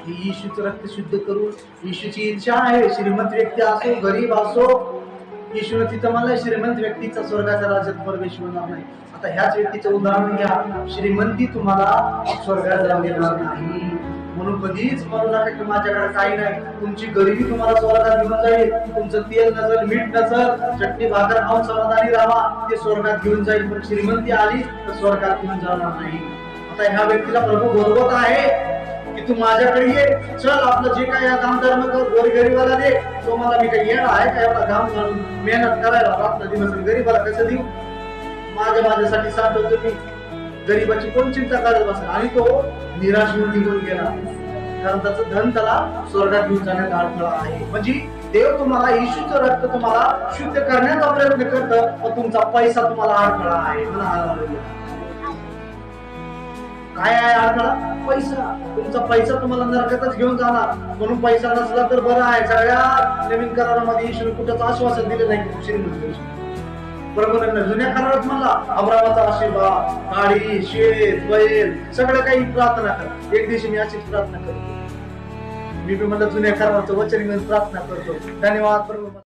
की येशूचं रक्त शुद्ध करून, येशूची इच्छा आहे श्रीमंत व्यक्ती असो गरीब असो, येशूने तिथं मला श्रीमंत व्यक्तीचा स्वर्गाच्या राज्यात प्रवेश होणार नाही. आता ह्याच व्यक्तीचं उदाहरण घ्या, श्रीमंती तुम्हाला स्वर्गात जाऊ देणार नाही. म्हणून कधीच म्हणू नका की माझ्याकडे काही नाही. तुमची गरिबी तुम्हाला स्वर्गात घेऊन जाईल. तुमचं तेल नसल, मीठ नसल, चटणी भाकर खाऊन समाधानी राहा, ते स्वर्गात घेऊन जाईल. पण श्रीमंती आली तर स्वर्गात घेऊन जाणार नाही. आता ह्या व्यक्तीला प्रभू बोलवत आहे की तू माझ्याकडे ये, चल आपलं जे काय काम धर्म कर, गोरगरिबाला दे. तो मला मी काही येणार आहे का एवढा काम घालून मेहनत करायला रात्र दिवस, गरीबाला कसं देऊ? माझ्यासाठी साठवतो मी. गरीबाची कोण चिंता करत बसेल? आणि तो निराश होऊन निघून गेला, कारण त्याचं धन त्याला स्वर्गात घेऊन जाण्यात अडथळा आहे. म्हणजे देव तुम्हाला, येशूचं रक्त तुम्हाला शुद्ध करण्याचा प्रयत्न करतं, पण तुमचा पैसा तुम्हाला अडथळा आहे. काय आहे अडथळा? पैसा. तुमचा पैसा तुम्हाला नरकातच घेऊन जाणार. म्हणून पैसा नसला तर बरं आहे. सगळ्या नवीन करारामध्ये येशूने कुठंच आश्वासन दिलं नाही श्रीमंत. बरोबर, जुन्या करारात म्हणला अब्रामाचा आशीर्वाद, गाडी, शेत, बैल, सगळं काही प्रार्थना करा. एक दिवशी मी अशीच प्रार्थना करतो. मी म्हणलं जुन्या कराराचं वचन घेऊन प्रार्थना करतो. धन्यवाद प्रभू.